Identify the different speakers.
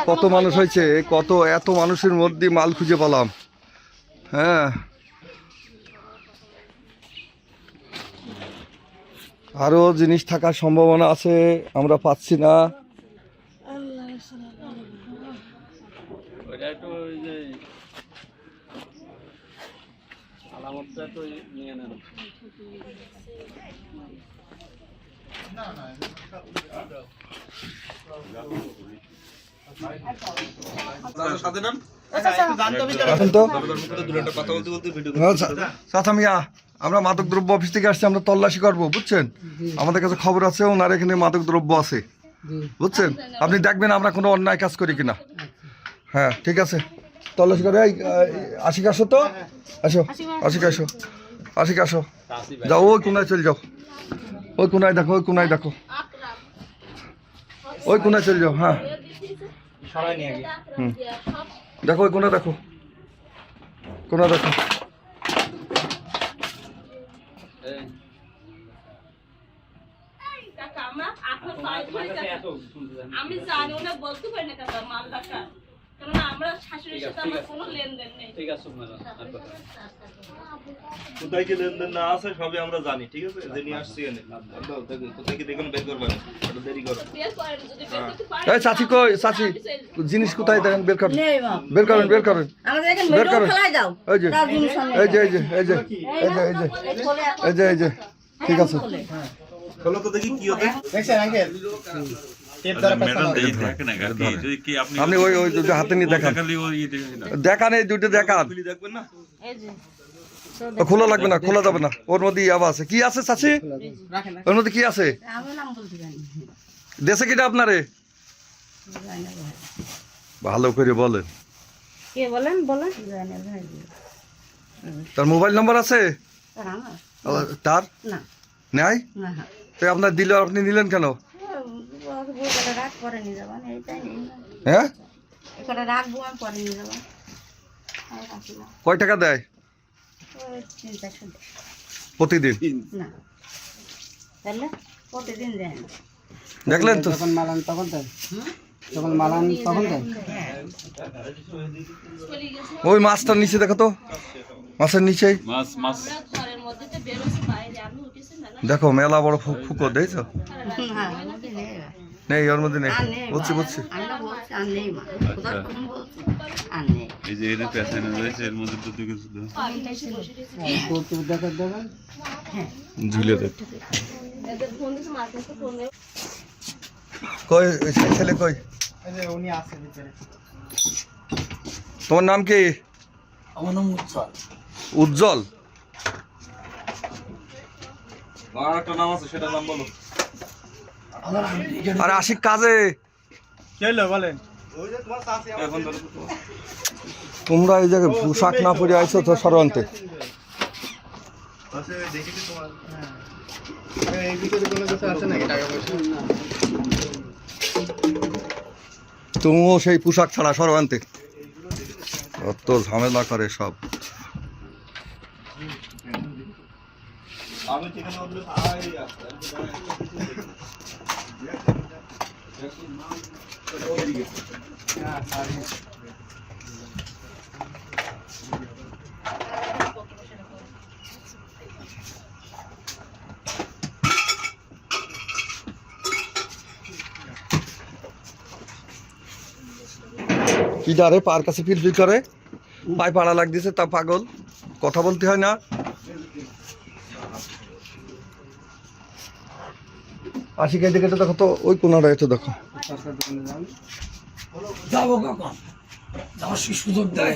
Speaker 1: কত মানুষ হয়েছে, কত এত মানুষের মধ্যে মাল খুঁজে পেলাম। হ্যাঁ, আরো জিনিস থাকার সম্ভাবনা আছে, আমরা পাচ্ছি না। আমরা মাদক দ্রব্য অফিস থেকে আসছি, আমরা তল্লাশি করবো, বুঝছেন? আমাদের কাছে খবর আছে ওনার এখানে মাদক দ্রব্য আছে, বুঝছেন? আপনি দেখবেন আমরা কোনো অন্যায় কাজ করি কিনা। হ্যাঁ, ঠিক আছে, তল্লাশি করে। আশিক আসো তো, আসো আশিক, আসো আশিক, আসো, যাও ওই কোনায় চলে যাও, ওই কোনায় দেখো, ওই কোনায় দেখো, ওই কোনায় চলে যাও। হ্যাঁ, দেখো ওই কোনা, দেখো কোনা, দেখো।
Speaker 2: আমি জানি ওটা বলতে পারি না কাকা মাল রাখা, কারণ আমরা শাশুড়ির সাথে আমার কোনো লেনদেন নেই। ঠিক আছে ম্যাডাম, কোথায় কি লেনদেন না আছে সবই আমরা জানি। ঠিক আছে, যে নিয়ে আসছি এনে কোথায় কি দেখুন বের করবেন, একটু দেরি করো। বের করেন, যদি বের করতে পারেন। এই চাচি কই, চাচি জিনিস কোথায় দেখেন, বের করেন, বের করেন, বের করেন, আমাদের এখানে মেট্রো ফেলাই দাও। এই যে এই যে এই যে এই যে এই যে এই যে এই যে এই যে, ঠিক আছে, চলো তো দেখি কি হতে। দেখছেন আঙ্কেল, আপনি ওই ওই দুটো হাতে নিয়ে দেখান, দেখান, এই দুটো দেখান। খোলা লাগবে না, খোলা যাবে না, ওর মধ্যে ইয়াবা আছে। কি আছে চাচি, ওর মধ্যে কি আছে? দেশে কিটা আপনারে ভালো করে বলেন, তার মোবাইল নাম্বার আছে? তার নাই, তো আপনার দিল, আপনি নিলেন কেন? হ্যাঁ, কয় টাকা দেয় প্রতিদিন? দেখলেন তো, যখন মালান তখন দেয়, যখন মালান তখন দেয়। ওই মাছটার নিচে দেখো তো, মাছের নিচে দেখো মেলা বড় ফুকো, দেখছো? নেই, ওর মধ্যে নেই, বুঝছি বুঝছি। ঝুলে দেখ কই, ছেলে কই? তোমার নাম কি? আমার নাম উজ্জ্বল। উজ্জ্বল, আর একটা নাম আছে, সেটা নাম বলো। আরে আশিক কাজে বলেন, তোমরা এই জায়গায় পোশাক না পরে আইছো তো সরন্তে। তুমিও সেই পোশাক ছাড়া সরন্তে, অত ঝামেলা করে সব। কি ডারে পার কাছে ফিল করে, পায়ে পাড়া লাগ দিছে, তা পাগল, কথা বলতে হয় না। আশিক এই দিকে দেখো তো, ওই কোনাটা এটা দেখো।
Speaker 3: যাবো কখন যাওয়ার সুযোগ দেয়